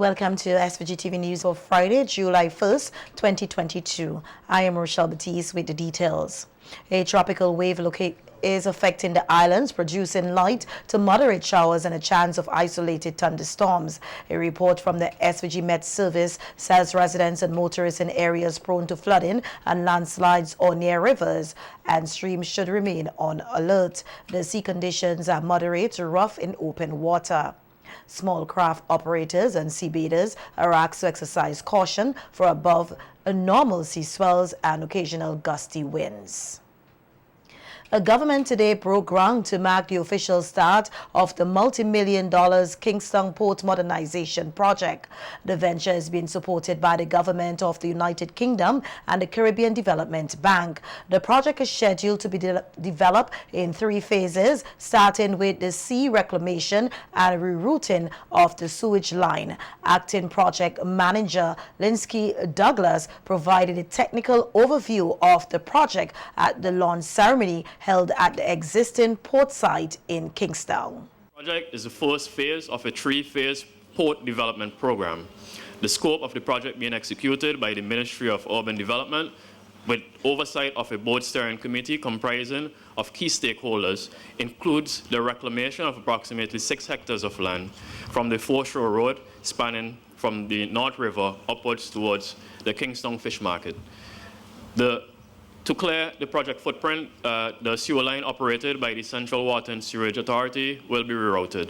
Welcome to SVG-TV News for Friday, July 1st, 2022. I am Rochelle Batiste with the details. A tropical wave is affecting the islands, producing light to moderate showers and a chance of isolated thunderstorms. A report from the SVG Met Service says residents and motorists in areas prone to flooding and landslides or near rivers and streams should remain on alert. The sea conditions are moderate to rough in open water. Small craft operators and seabathers are asked to exercise caution for above normal sea swells and occasional gusty winds. A government today broke ground to mark the official start of the multi-million-dollar Kingstown Port Modernization Project. The venture is being supported by the government of the United Kingdom and the Caribbean Development Bank. The project is scheduled to be developed in 3 phases, starting with the sea reclamation and rerouting of the sewage line. Acting project manager Lindsay Douglas provided a technical overview of the project at the launch ceremony held at the existing port site in Kingstown. The project is the first phase of a 3-phase port development program. The scope of the project being executed by the Ministry of Urban Development with oversight of a board steering committee comprising of key stakeholders includes the reclamation of approximately 6 hectares of land from the Foreshore Road spanning from the North River upwards towards the Kingstown Fish Market. To clear the project footprint, the sewer line operated by the Central Water and Sewerage Authority will be rerouted.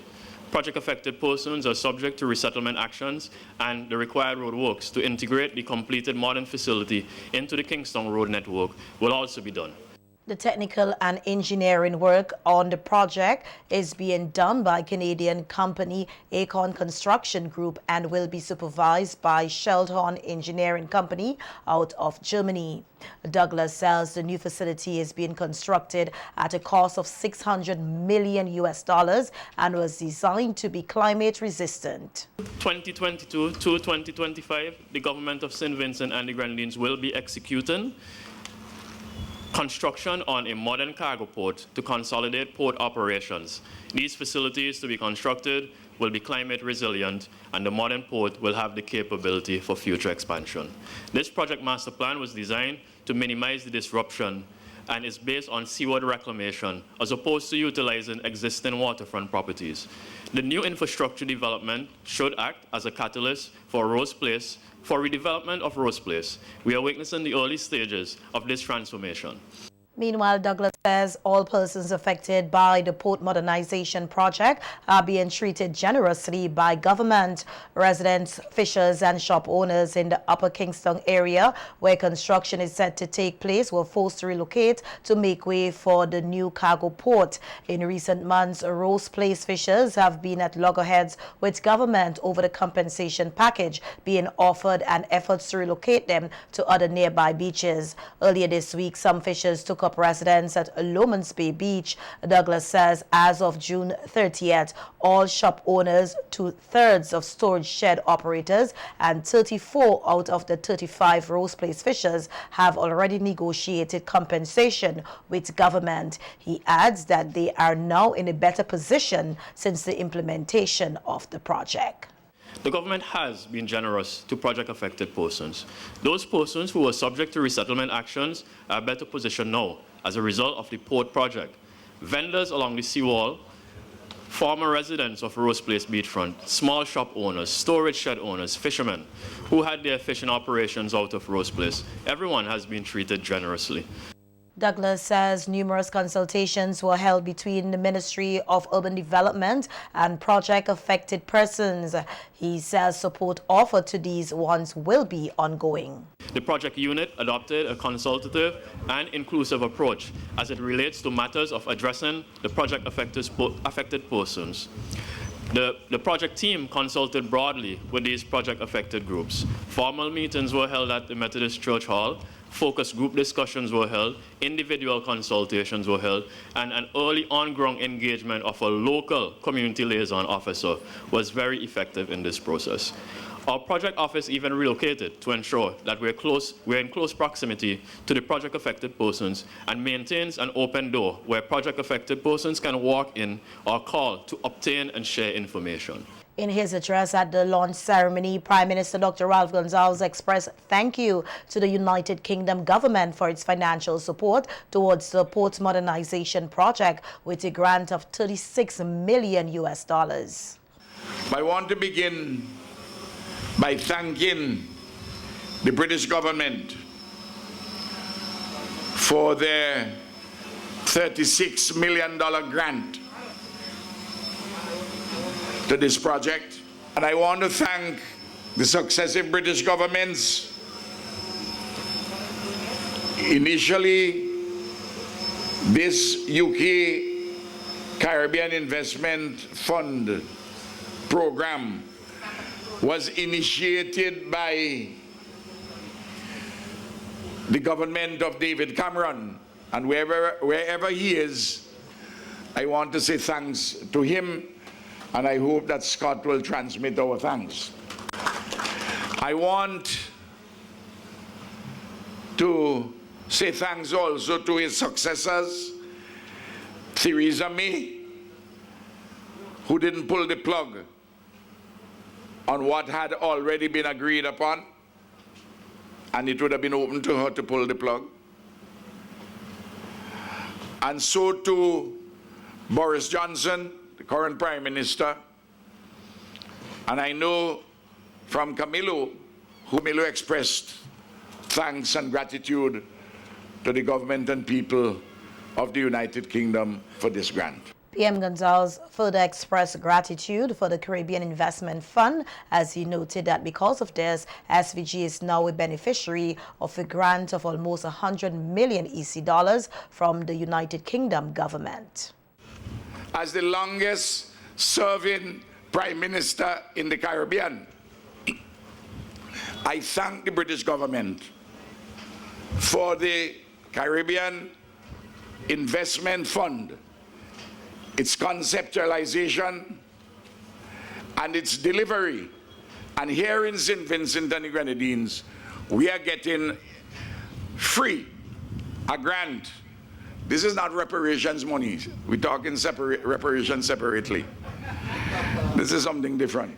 Project-affected persons are subject to resettlement actions and the required road works to integrate the completed modern facility into the Kingstown road network will also be done. The technical and engineering work on the project is being done by Canadian company Acorn Construction Group and will be supervised by Sheldon Engineering Company out of Germany. Douglas says the new facility is being constructed at a cost of $600 million and was designed to be climate resistant. 2022 to 2025, the government of St. Vincent and the Grenadines will be executing construction on a modern cargo port to consolidate port operations. These facilities to be constructed will be climate resilient and the modern port will have the capability for future expansion. This project master plan was designed to minimize the disruption and is based on seaward reclamation as opposed to utilizing existing waterfront properties. The new infrastructure development should act as a catalyst for redevelopment of Rose Place. We are witnessing the early stages of this transformation. Meanwhile, Douglas says all persons affected by the port modernization project are being treated generously by government. Residents, fishers and shop owners in the Upper Kingstown area where construction is set to take place were forced to relocate to make way for the new cargo port. In recent months, Rose Place fishers have been at loggerheads with government over the compensation package being offered and efforts to relocate them to other nearby beaches. Earlier this week, some fishers took up residence at Lomans Bay Beach. Douglas says as of June 30th, all shop owners, 2/3 of storage shed operators, and 34 out of the 35 Rose Place fishers have already negotiated compensation with government. He adds that they are now in a better position since the implementation of the project. The government has been generous to project-affected persons. Those persons who were subject to resettlement actions are better positioned now as a result of the port project. Vendors along the seawall, former residents of Rose Place beachfront, small shop owners, storage shed owners, fishermen who had their fishing operations out of Rose Place, everyone has been treated generously. Douglas says numerous consultations were held between the Ministry of Urban Development and project-affected persons. He says support offered to these ones will be ongoing. The project unit adopted a consultative and inclusive approach as it relates to matters of addressing the project-affected persons. The project team consulted broadly with these project-affected groups. Formal meetings were held at the Methodist Church Hall, focus group discussions were held, individual consultations were held, and an early on-ground engagement of a local community liaison officer was very effective in this process. Our project office even relocated to ensure that we're in close proximity to the project-affected persons and maintains an open door where project-affected persons can walk in or call to obtain and share information. In his address at the launch ceremony, Prime Minister Dr. Ralph Gonsalves expressed thank you to the United Kingdom government for its financial support towards the port modernization project with a grant of $36 million. I want to begin by thanking the British government for their $36 million grant to this project. And I want to thank the successive British governments. Initially, this UK Caribbean Investment Fund program was initiated by the government of David Cameron, and wherever he is, I want to say thanks to him, and I hope that Scott will transmit our thanks. I want to say thanks also to his successors, Theresa May, who didn't pull the plug on what had already been agreed upon, and it would have been open to her to pull the plug. And so to Boris Johnson, the current Prime Minister, and I know from Camilo expressed thanks and gratitude to the government and people of the United Kingdom for this grant. PM Gonsalves further expressed gratitude for the Caribbean Investment Fund, as he noted that because of this, SVG is now a beneficiary of a grant of almost 100 million EC dollars from the United Kingdom government. As the longest serving Prime Minister in the Caribbean, I thank the British government for the Caribbean Investment Fund, its conceptualization and its delivery. And here in St. Vincent and the Grenadines, we are getting free a grant. This is not reparations money. We're talking reparations separately. This is something different.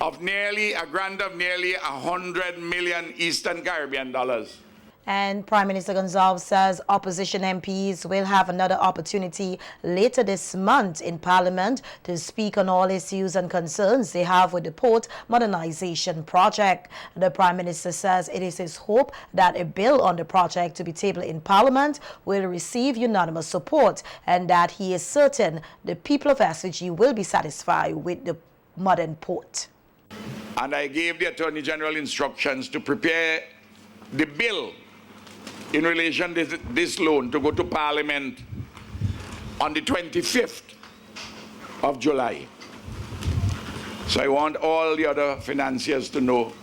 Of a grant of nearly 100 million Eastern Caribbean dollars. And Prime Minister Gonsalves says opposition MPs will have another opportunity later this month in Parliament to speak on all issues and concerns they have with the port modernization project. The Prime Minister says it is his hope that a bill on the project to be tabled in Parliament will receive unanimous support, and that he is certain the people of SVG will be satisfied with the modern port. And I gave the Attorney General instructions to prepare the bill in relation to this loan to go to Parliament on the 25th of July. So I want all the other financiers to know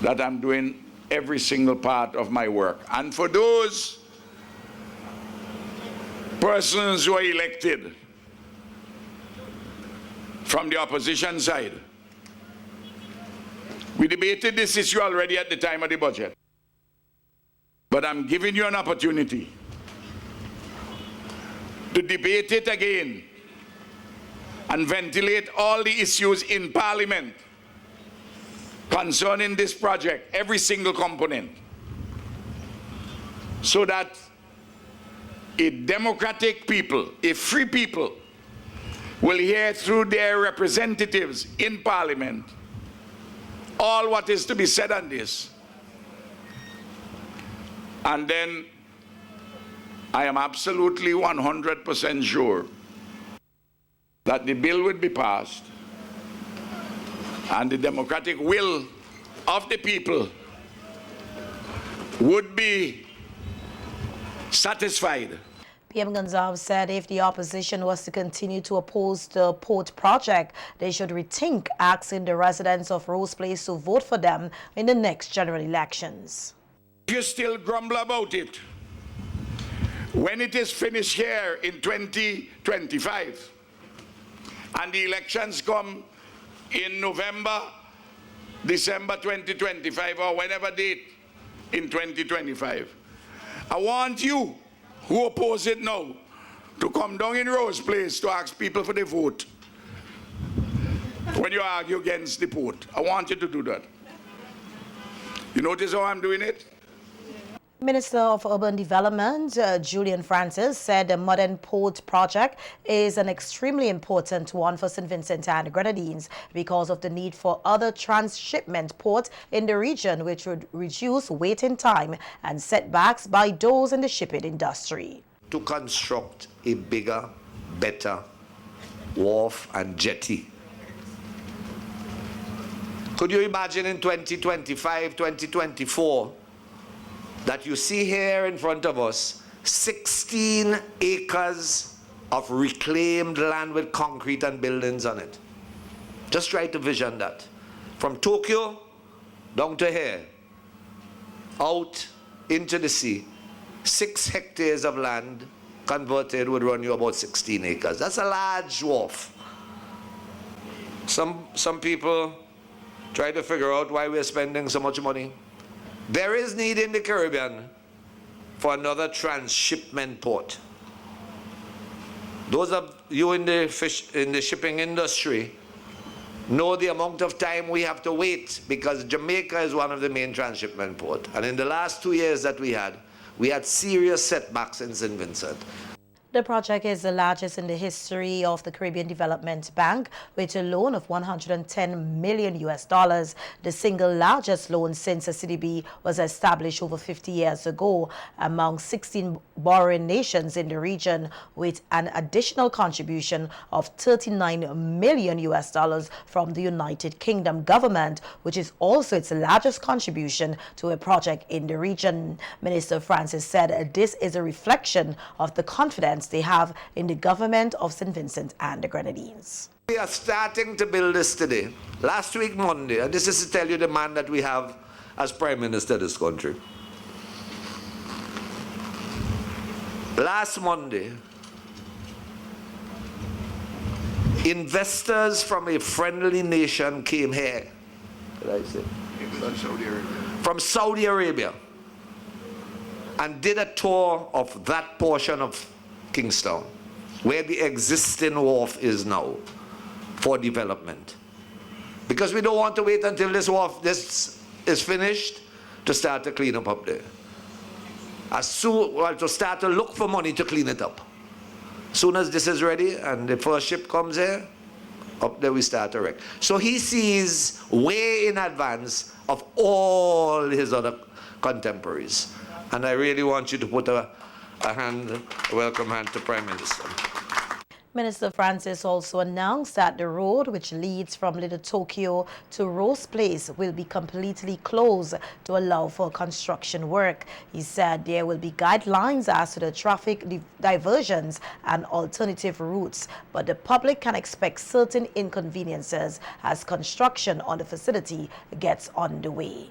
that I'm doing every single part of my work. And for those persons who are elected from the opposition side, we debated this issue already at the time of the budget. But I'm giving you an opportunity to debate it again and ventilate all the issues in Parliament concerning this project, every single component, so that a democratic people, a free people, will hear through their representatives in Parliament all what is to be said on this. And then I am absolutely 100% sure that the bill would be passed and the democratic will of the people would be satisfied. PM Gonsalves said if the opposition was to continue to oppose the port project, they should rethink asking the residents of Rose Place to vote for them in the next general elections. You still grumble about it when it is finished here in 2025 and the elections come in November, December 2025, or whenever date in 2025. I want you who oppose it now to come down in Rose Place to ask people for the vote. when you argue against the port. I want you to do that. You notice how I'm doing it? Minister of Urban Development, Julian Francis, said the modern port project is an extremely important one for St. Vincent and the Grenadines because of the need for other transshipment ports in the region, which would reduce waiting time and setbacks by those in the shipping industry. To construct a bigger, better wharf and jetty. Could you imagine in 2025, 2024, that you see here in front of us 16 acres of reclaimed land with concrete and buildings on it? Just try to vision that. From Tokyo down to here, out into the sea, 6 hectares of land converted would run you about 16 acres. That's a large wharf. Some people try to figure out why we're spending so much money. There is need in the Caribbean for another transshipment port. Those of you in the shipping industry know the amount of time we have to wait because Jamaica is one of the main transshipment ports. And in the last 2 years that we had serious setbacks in St. Vincent. The project is the largest in the history of the Caribbean Development Bank, with a loan of $110 million. The single largest loan since the CDB was established over 50 years ago among 16 borrowing nations in the region, with an additional contribution of $39 million from the United Kingdom government, which is also its largest contribution to a project in the region. Minister Francis said this is a reflection of the confidence they have in the government of St. Vincent and the Grenadines. We are starting to build this today. Last week, Monday, and this is to tell you the man that we have as Prime Minister of this country. Last Monday, investors from a friendly nation came here. Did I say? From Saudi Arabia, and did a tour of that portion of Kingstown, where the existing wharf is now for development. Because we don't want to wait until this wharf is finished to start to clean up there. To start to look for money to clean it up. Soon as this is ready and the first ship comes here, up there we start to wreck. So he sees way in advance of all his other contemporaries. And I really want you to put a welcome hand to Prime Minister. Minister Francis also announced that the road which leads from Little Tokyo to Rose Place will be completely closed to allow for construction work. He said there will be guidelines as to the traffic diversions and alternative routes, but the public can expect certain inconveniences as construction on the facility gets underway.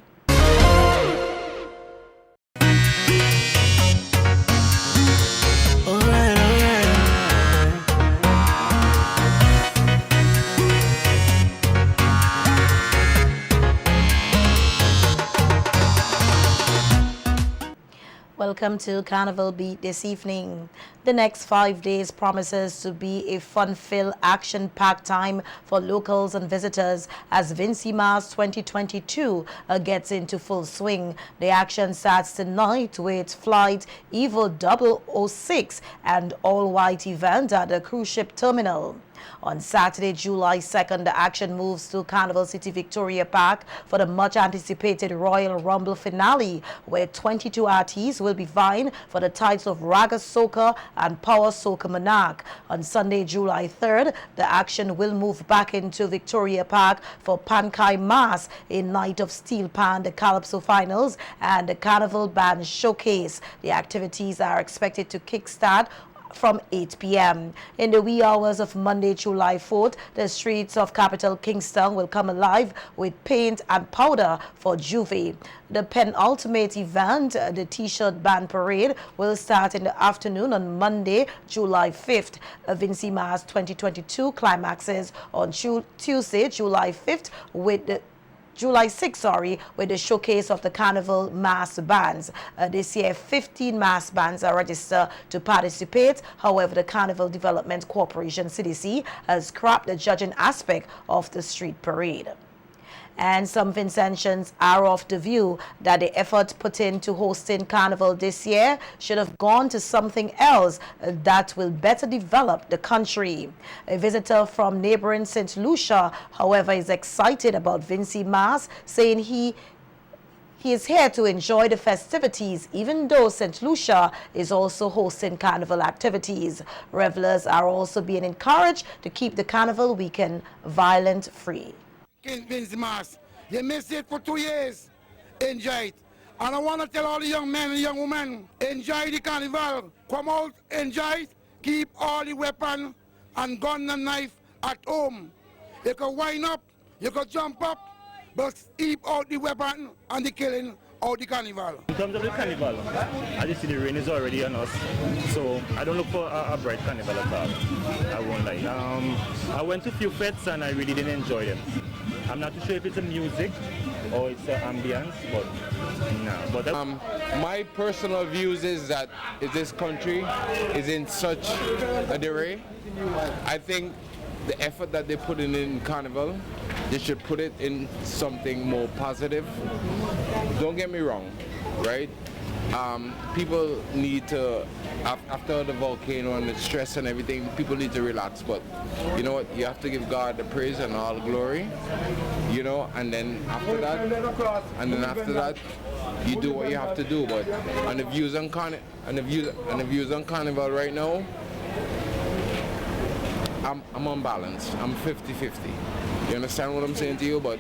Welcome to Carnival Beat this evening. The next 5 days promises to be a fun-filled, action-packed time for locals and visitors as Vinci Mas 2022 gets into full swing. The action starts tonight with flight Evo 006 and all-white event at the cruise ship terminal. On Saturday, July 2nd, the action moves to Carnival City Victoria Park for the much-anticipated Royal Rumble finale, where 22 artists will be vying for the titles of Raga Soca and Power Soca Monarch. On Sunday, July 3rd, the action will move back into Victoria Park for Pankai Mas, a night of steel pan, the Calypso Finals, and the Carnival Band Showcase. The activities are expected to kickstart from 8 p.m. In the wee hours of Monday, July 4th, the streets of capital Kingstown will come alive with paint and powder for Juve. The penultimate event, the T-shirt band parade, will start in the afternoon on Monday, July 5th. Vinci Mas 2022 climaxes on Tuesday, July 5th, with the July 6, with the showcase of the Carnival mass bands. This year, 15 mass bands are registered to participate. However, the Carnival Development Corporation, CDC, has scrapped the judging aspect of the street parade. And some Vincentians are of the view that the effort put into hosting Carnival this year should have gone to something else that will better develop the country. A visitor from neighboring St. Lucia, however, is excited about Vinci Mas, saying he is here to enjoy the festivities, even though St. Lucia is also hosting carnival activities. Revelers are also being encouraged to keep the carnival weekend violent-free. Vinci Mas, you missed it for 2 years. Enjoy it. And I want to tell all the young men and young women, enjoy the carnival. Come out, enjoy it. Keep all the weapon and gun and knife at home. You can wind up, you can jump up, but keep out the weapon and the killing out the carnival. In terms of the carnival, as you see, the rain is already on us, so I don't look for a bright carnival at all. I won't lie. I went to a few fetes and I really didn't enjoy them. I'm not too sure if it's the music or it's the ambience, but no. But my personal views is that this country is in such a disarray. I think the effort that they put in Carnival, they should put it in something more positive. Don't get me wrong, right? People need to, after the volcano and the stress and everything, people need to relax. But you know what? You have to give God the praise and all the glory, you know. And then after that, you do what you have to do. But on the views on Carnival right now, I'm unbalanced. I'm 50-50. You understand what I'm saying to you? But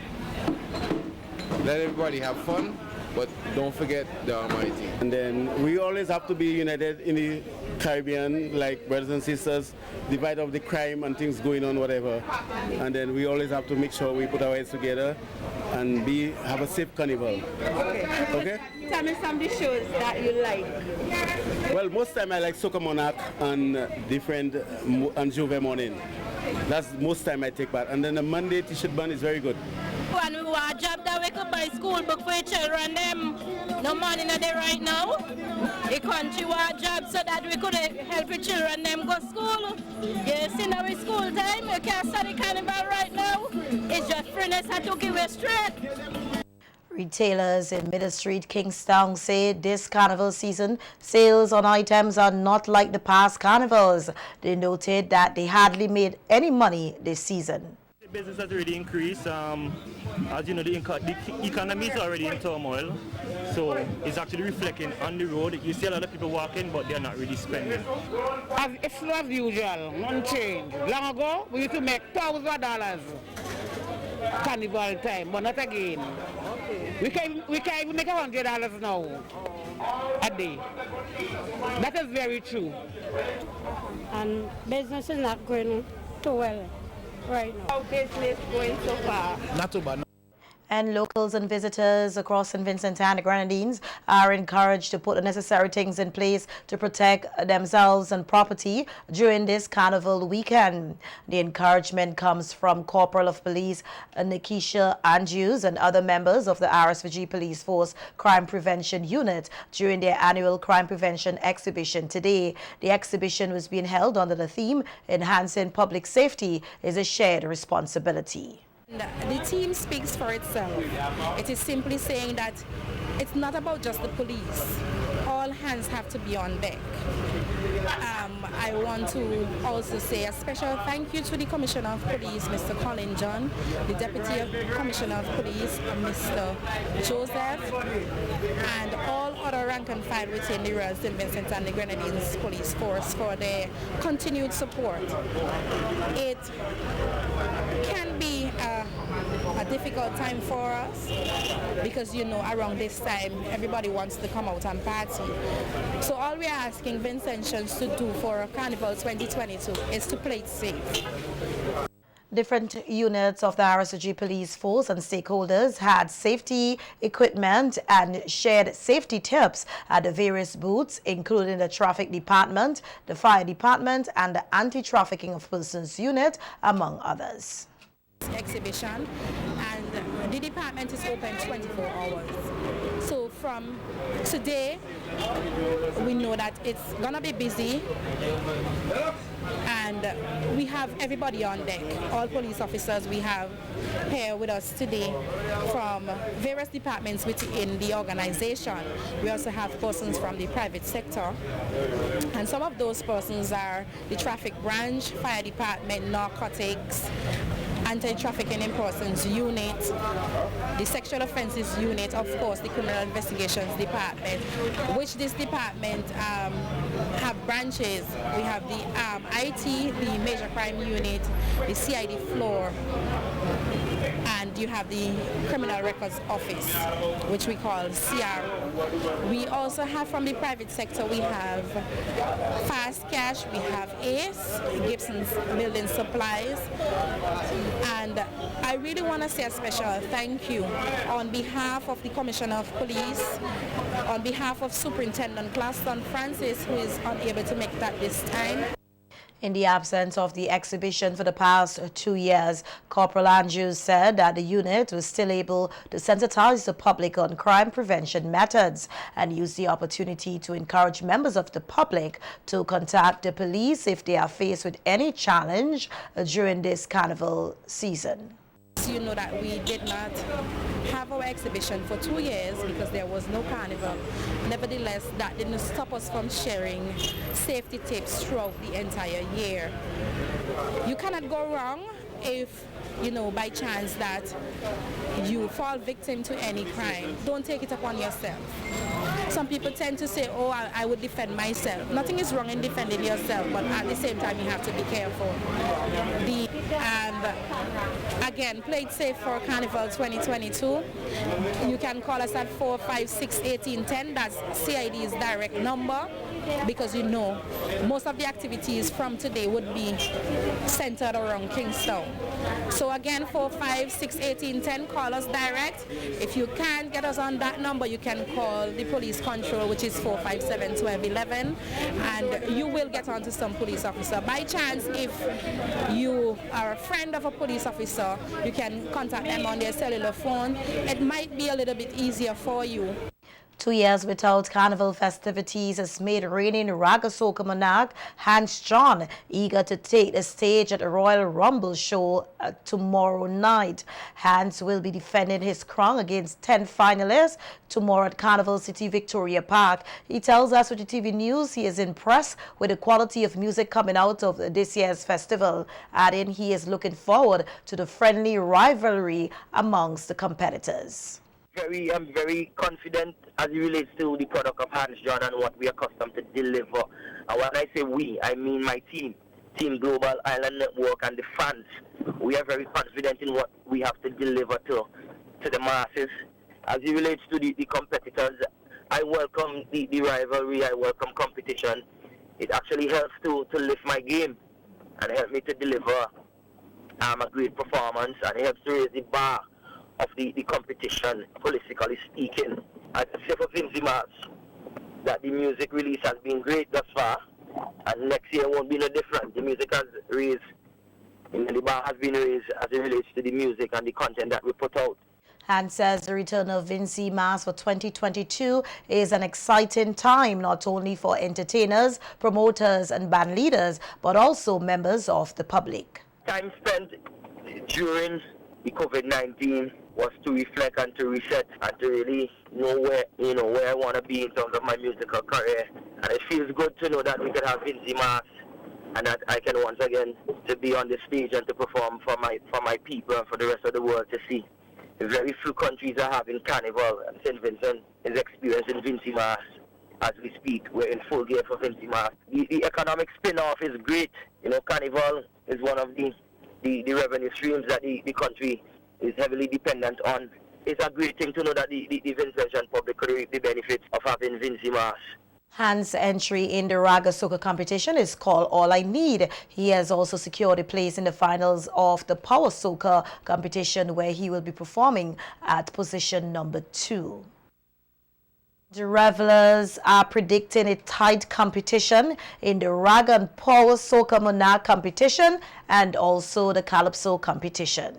let everybody have fun, but don't forget the Almighty. And then we always have to be united in the Caribbean, like brothers and sisters, divide up the crime and things going on, whatever. And then we always have to make sure we put our heads together and have a safe carnival. Okay? Tell me some of the shows that you like. Well, most time I like Soca Monarch and different and Juve Morning. That's most time I take part. And then the Monday T-shirt band is very good. When we want a job that we could buy school book for your children, them no money in there right now. The country want a job so that we could help your children them go school. You see now it's school time, you can't study carnival right now. It's just freeness that to give it straight. Retailers in Middle Street, Kingstown say this carnival season, sales on items are not like the past carnivals. They noted that they hardly made any money this season. the business has really increased. As you know, the economy is already in turmoil, so it's actually reflecting on the road. You see a lot of people walking, but they're not really spending. It's not usual, none change. Long ago, we used to make $1,000 carnival time, but not again. We can't even make $100 now a day. That is very true. And business is not going too well right now. How business going so far? Not too bad. And locals and visitors across St. Vincent and the Grenadines are encouraged to put the necessary things in place to protect themselves and property during this carnival weekend. The encouragement comes from Corporal of Police Nikisha Andrews and other members of the RSVG Police Force Crime Prevention Unit during their annual Crime Prevention Exhibition today. The exhibition was being held under the theme, Enhancing Public Safety is a Shared Responsibility. The team speaks for itself. It is simply saying that it's not about just the police. All hands have to be on deck. I want to also say a special thank you to the Commissioner of Police, Mr. Colin John, the Deputy Commissioner of Police, Mr. Joseph, and all other rank and file within the Royal St. Vincent and the Grenadines Police Force for their continued support. It can be a difficult time for us because, you know, around this time everybody wants to come out and party. So all we are asking Vincentians to do for Carnival 2022 is to play it safe. Different units of the RSVG Police Force and stakeholders had safety equipment and shared safety tips at the various booths, including the Traffic Department, the Fire Department, and the Anti-Trafficking of Persons Unit, among others. exhibition, and the department is open 24 hours. So from today, we know that it's gonna be busy, and we have everybody on deck. All police officers we have here with us today from various departments within the organization. We also have persons from the private sector, and some of those persons are the traffic branch, fire department, narcotics, anti-trafficking in persons unit, the sexual offences unit, of course the criminal investigations department, which this department have branches. We have the IT, the major crime unit, the CID floor, and you have the criminal records office, which we call CR. We also have from the private sector, we have Fast Cash, we have ACE, Gibson's Building Supplies, and I really want to say a special thank you on behalf of the Commissioner of Police, on behalf of Superintendent Claston Francis, who is unable to make that this time. In the absence of the exhibition for the past 2 years, Corporal Andrews said that the unit was still able to sensitize the public on crime prevention methods and use the opportunity to encourage members of the public to contact the police if they are faced with any challenge during this carnival season. You know that we did not have our exhibition for 2 years because there was no carnival. Nevertheless, that didn't stop us from sharing safety tips throughout the entire year. You cannot go wrong if, you know, by chance that you fall victim to any crime. Don't take it upon yourself. Some people tend to say, oh, I would defend myself. Nothing is wrong in defending yourself, but at the same time you have to be careful. Again, play it safe for Carnival 2022. You can call us at 456-1810. That's CID's direct number, because you know most of the activities from today would be centered around Kingstown. So again, 456-1810, call us direct. If you can't get us on that number, you can call the police control, which is 457-1211, and you will get onto some police officer. By chance, if you are a friend of a police officer, you can contact them on their cellular phone. It might be a little bit easier for you. 2 years without carnival festivities has made reigning Raga Soca monarch Hans John eager to take the stage at the Royal Rumble show tomorrow night. Hans will be defending his crown against 10 finalists tomorrow at Carnival City Victoria Park. He tells SVGTV News he is impressed with the quality of music coming out of this year's festival, adding he is looking forward to the friendly rivalry amongst the competitors. I'm very confident as it relates to the product of Hans John and what we are accustomed to deliver. And when I say we, I mean my team, Team Global Island Network, and the fans. We are very confident in what we have to deliver to the masses. As it relates to the competitors, I welcome the rivalry, I welcome competition. It actually helps to lift my game and help me to deliver a great performance, and it helps to raise the bar of the competition, politically speaking. I can say for Vinci Mas that the music release has been great thus far, and next year won't be no different. The music has raised, the bar has been raised as it relates to the music and the content that we put out. And says the return of Vinci Mas for 2022 is an exciting time, not only for entertainers, promoters and band leaders, but also members of the public. Time spent during the COVID-19 was to reflect and to reset and to really know where I want to be in terms of my musical career. And it feels good to know that we could have Vinci Mas and that I can once again to be on the stage and to perform for my people and for the rest of the world to see. Very few countries are having Carnival, and St. Vincent is experiencing Vinci Mas as we speak. We're in full gear for Vinci Mas. The economic spin-off is great. Carnival is one of the revenue streams that the country is heavily dependent on. It's a great thing to know that the Vincentian public could reap the benefits of having Vinci Mas. Hans' entry in the Raga Soca competition is called All I Need. He has also secured a place in the finals of the Power Soca competition, where he will be performing at position number 2. The revelers are predicting a tight competition in the Raga and Power Soca Monarch competition and also the Calypso competition.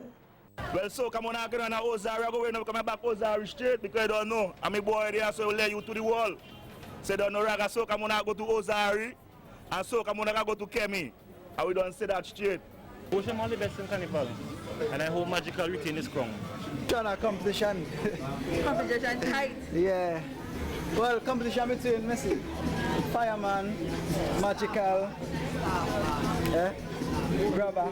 Well, so come on, I go on Ozari, I go in, come back Ozari straight because I don't know. I'm a boy there, so I will lay you to the wall. Say don't know Raga, so come on, I go to Ozari, and so come on, I go to Kemi. And we don't say that straight. Wish them all the best in Carnival. And I hope Magical retain his crown. John, competition. Competition tight. Yeah. Well, competition between Messi, Fireman, Magical, Grabber.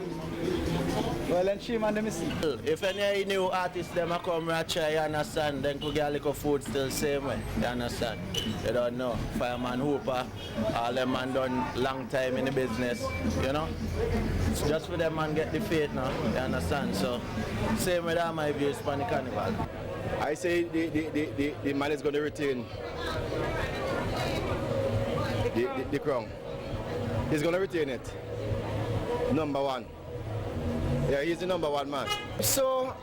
Well, and Shima and the Messi. If any new artists them a come and try, you understand, then could get a little food still same way, you understand? You don't know. Fireman Hooper, all them man done long time in the business, you know? It's just for them man get the faith now, you understand? So, same with that my views for the Carnival. I say the man is going to retain the crown. He's going to retain it. Number one. Yeah, he's the number one man. So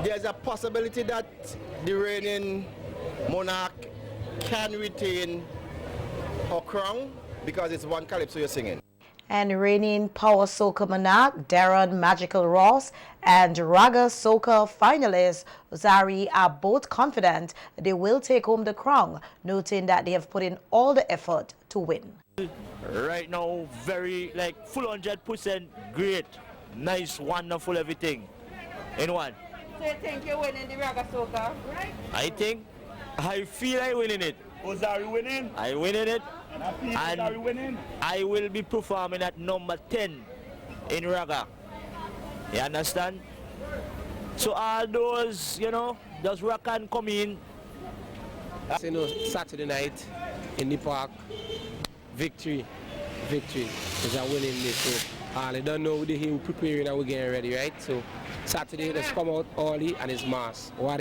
there's a possibility that the reigning monarch can retain her crown because it's one calypso you're singing. And reigning Power Soca monarch Darren Magical Ross and Raga Soca finalist Zari are both confident they will take home the crown, noting that they have put in all the effort to win. Right now, very full 100% great, nice, wonderful everything in one. So you think you're winning the Raga Soca, right? I feel I winning it. Ozari winning? I winning it. And winning. I will be performing at number 10 in Raga. You understand? So all those, those rock and come in. Saturday night in the park, victory is a winning day. So I don't know the him preparing and we're getting ready, right? So Saturday, let's come out early and it's mass. What